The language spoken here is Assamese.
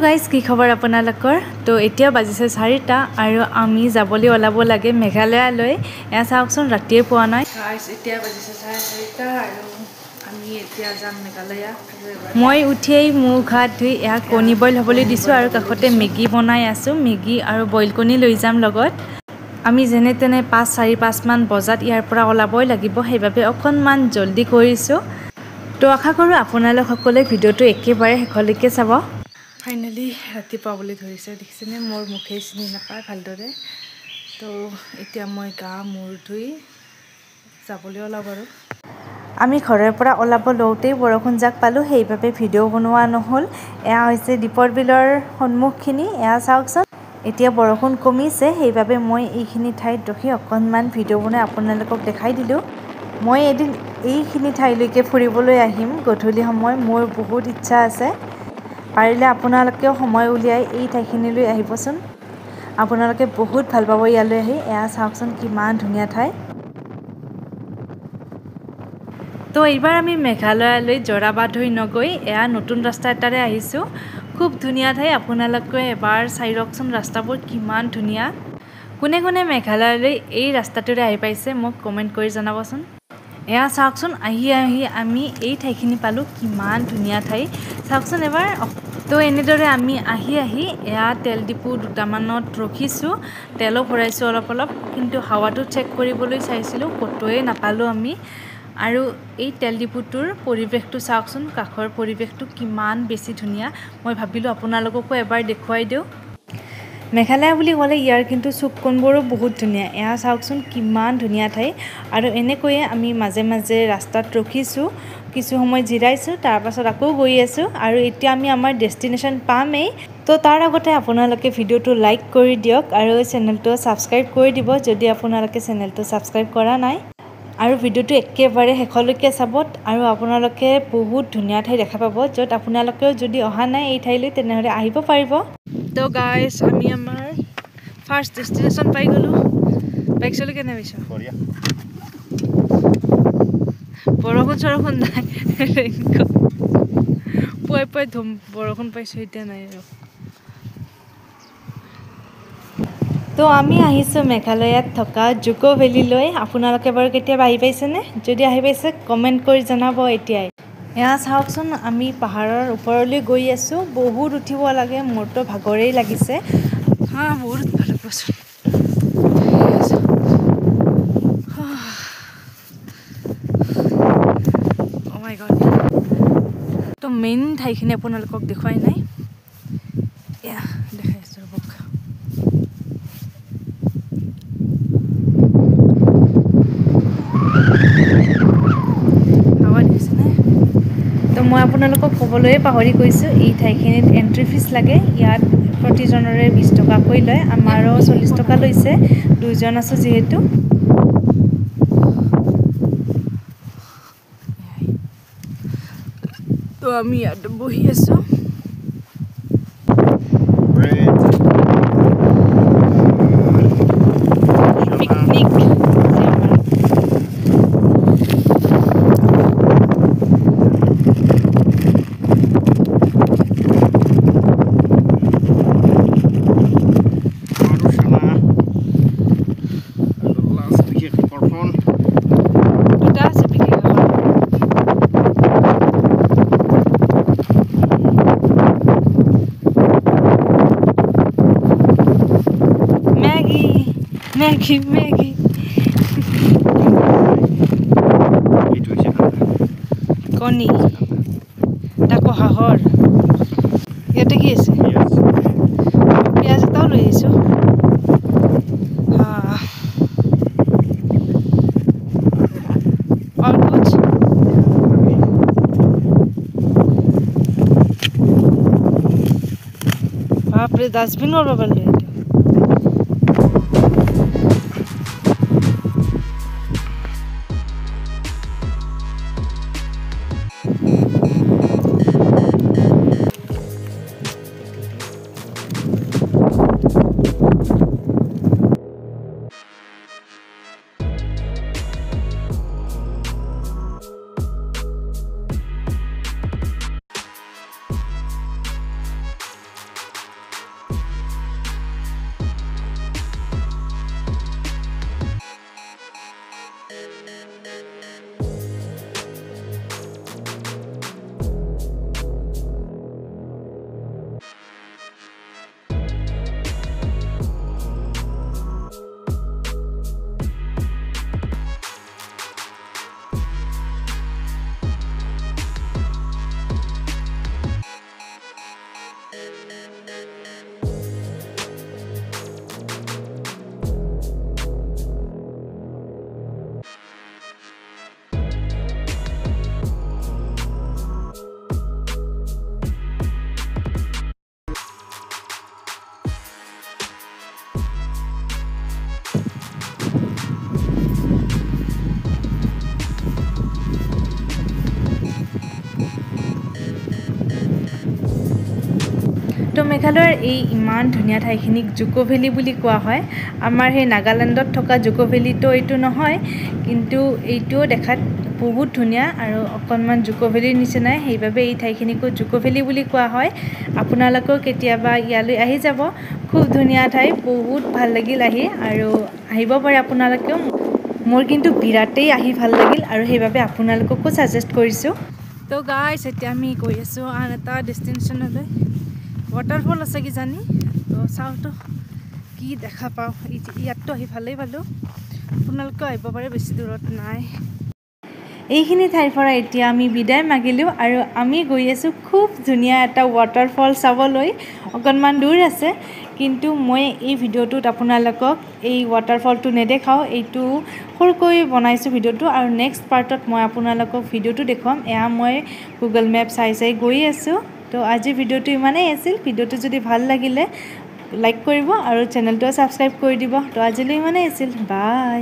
গাইজ কি খবৰ আপোনালোকৰ তো এতিয়া বাজিছে 4টা আৰু আমি যাবলৈ ওলাব লাগে মেঘালয়লৈ এয়া চাওকচোন ৰাতিয়ে পোৱা নাই গাইজ এতিয়া বাজিছে 4:30 আৰু আমি এতিয়া যাম মেঘালয় মই উঠিয়েই মুখ হাত ধুই এয়া কণী বইল হ'বলৈ দিছোঁ আৰু কাষতে মেগী বনাই আছোঁ মেগী আৰু বইল কণী লৈ যাম লগত আমি যেনে তেনে 5:45 মান বজাত ইয়াৰ পৰা ওলাবই লাগিব সেইবাবে অকণমান জলদি কৰিছোঁ তো আশা কৰোঁ আপোনালোক সকলোৱে ভিডিঅ'টো একেবাৰে শেষলৈকে চাব ফাইনেলি ৰাতি পাবলৈ ধৰিছে দেখিছেনে মোৰ মুখেই চিনি নাপায় ভালদৰে তো এতিয়া মই গা মূৰ ধুই যাবলৈ ওলাব আৰু আমি ঘৰৰ পৰা ওলাব লওঁতেই বৰষুণ জাক পালোঁ সেইবাবে ভিডিঅ' বনোৱা নহ'ল এয়া হৈছে দীপৰ বিলৰ সন্মুখখিনি এয়া চাওকচোন এতিয়া বৰষুণ কমিছে সেইবাবে মই এইখিনি ঠাইত ৰখি অকণমান ভিডিঅ' বনাই আপোনালোকক দেখাই দিলোঁ মই এদিন এইখিনি ঠাইলৈকে ফুৰিবলৈ আহিম গধূলি সময় মোৰ বহুত ইচ্ছা আছে পাৰিলে আপোনালোকেও সময় উলিয়াই এই ঠাইখিনিলৈ আহিবচোন আপোনালোকে বহুত ভাল পাব ইয়ালৈ আহি এয়া চাওকচোন কিমান ধুনীয়া ঠাই তো এইবাৰ আমি মেঘালয়লৈ জৰাবাদ হৈ নগৈ এয়া নতুন ৰাস্তা এটাৰে আহিছোঁ খুব ধুনীয়া ঠাই আপোনালোকে এবাৰ চাই ৰকচোন ৰাস্তাবোৰ কিমান ধুনীয়া কোনে কোনে মেঘালয়লৈ এই ৰাস্তাটোৰে আহি পাইছে মোক কমেণ্ট কৰি জনাবচোন এয়া চাওকচোন আহি আমি এই ঠাইখিনি পালোঁ কিমান ধুনীয়া ঠাই চাওকচোন এবাৰ তো এনেদৰে আমি আহি এয়া তেল ডিপু দুটামানত ৰখিছোঁ তেলো ভৰাইছোঁ অলপ কিন্তু হাৱাটো চেক কৰিবলৈ চাইছিলোঁ ক'তোৱে নাপালোঁ আমি আৰু এই তেল ডিপুটোৰ পৰিৱেশটো চাওকচোন কাষৰ পৰিৱেশটো কিমান বেছি ধুনীয়া মই ভাবিলোঁ আপোনালোককো এবাৰ দেখুৱাই দিওঁ মেঘালয় বুলি ক'লে ইয়াৰ কিন্তু চুক কোণবোৰো বহুত ধুনীয়া এয়া চাওকচোন কিমান ধুনীয়া ঠাই আৰু এনেকৈয়ে আমি মাজে মাজে ৰাস্তাত ৰখিছোঁ কিছু সময় জিৰাইছোঁ তাৰপাছত আকৌ গৈ আছোঁ আৰু এতিয়া আমি আমাৰ ডেষ্টিনেশ্যন পামেই তো তাৰ আগতে আপোনালোকে ভিডিঅ'টো লাইক কৰি দিয়ক আৰু চেনেলটো ছাবস্ক্ৰাইব কৰি দিব যদি আপোনালোকে চেনেলটো ছাবস্ক্ৰাইব কৰা নাই আৰু ভিডিঅ'টো একেবাৰে শেষলৈকে চাব আৰু আপোনালোকে বহুত ধুনীয়া ঠাই দেখা পাব য'ত আপোনালোকেও যদি অহা নাই এই ঠাইলৈ তেনেহ'লে আহিব পাৰিব তো গাইজ আমি আমাৰ ফাৰ্ষ্ট ডেষ্টিনেশ্যন পাই গ'লোঁ বাইক চলি কেনে পাইছোঁ বৰষুণ নাই পুৱাই ধুম বৰষুণ পাইছোঁ এতিয়া নাই আৰু তো আমি আহিছোঁ মেঘালয়ত থকা জুকো ভেলীলৈ আপোনালোকে বাৰু কেতিয়াবা আহি পাইছেনে যদি আহি পাইছে কমেণ্ট কৰি জনাব এতিয়াই এয়া চাওকচোন আমি পাহাৰৰ ওপৰলৈ গৈ আছোঁ বহুত উঠিব লাগে মোৰতো ভাগৰেই লাগিছে বহুত ভাল লাগিবচোন অ' মাই গড তো মেইন ঠাইখিনি আপোনালোকক দেখুৱাই নাই এয়া দেখাইছোঁ ৰ'বক হাৱা দিছেনে তো মই আপোনালোকক ক'বলৈয়ে পাহৰি গৈছোঁ এই ঠাইখিনিত এণ্ট্ৰি ফিজ লাগে ইয়াত প্ৰতিজনৰে 20 টকাকৈ লয় আমাৰো 40 টকা লৈছে দুজন আছোঁ যিহেতু তো আমি ইয়াত বহি আছোঁ picnic Maggie. Koni. Dako hahor. Yate ki ase? Yes. Piyaz tao loi ahisu. Aur kuch? Baap re dustbin aur babal le. মেঘালয়ৰ এই ইমান ধুনীয়া ঠাইখিনিক জুক' ভেলী বুলি কোৱা হয়। আমাৰ সেই নাগালেণ্ডত থকা জুক' ভেলীটো এইটো নহয়, কিন্তু এইটোও দেখাত বহুত ধুনীয়া আৰু অকণমান জুক' ভেলীৰ নিচিনাই, সেইবাবে এই ঠাইখিনিকো জুক' ভেলী বুলি কোৱা হয়। আপোনালোকেও কেতিয়াবা ইয়ালৈ আহি যাব, খুব ধুনীয়া ঠাই, বহুত ভাল লাগিল আহি, আৰু আহিব পাৰে আপোনালোকেও। মোৰ কিন্তু বিৰাটেই আহি ভাল লাগিল আৰু সেইবাবে আপোনালোককো ছাজেষ্ট কৰিছোঁ। তো গাইছ, এতিয়া আমি গৈ আছোঁ আন এটা ডেষ্টিনেশ্যনলৈ। ৱাটাৰফল আছে কিজানি, তো চাওঁতো কি দেখা পাওঁ। ইয়াততো আহি ভালেই পালোঁ, আপোনালোকেও আহিব পাৰে, বেছি দূৰত নাই। এইখিনি ঠাইৰ পৰা এতিয়া আমি বিদায় মাগিলোঁ আৰু আমি গৈ আছোঁ খুব ধুনীয়া এটা ৱাটাৰফল চাবলৈ। অকণমান দূৰ আছে, কিন্তু মই এই ভিডিঅ'টোত আপোনালোকক এই ৱাটাৰফলটো নেদেখাওঁ, এইটো সৰুকৈ বনাইছোঁ ভিডিঅ'টো, আৰু নেক্সট পাৰ্টত মই আপোনালোকক ভিডিঅ'টো দেখুৱাম। এয়া মই গুগল মেপ চাই গৈ আছোঁ। তো আজিৰ ভিডিঅ'টো ইমানেই আছিল। ভিডিঅ'টো যদি ভাল লাগিলে লাইক কৰিব আৰু চেনেলটো ছাবস্ক্ৰাইব কৰি দিব। তো আজিলৈ ইমানেই আছিল, বাই।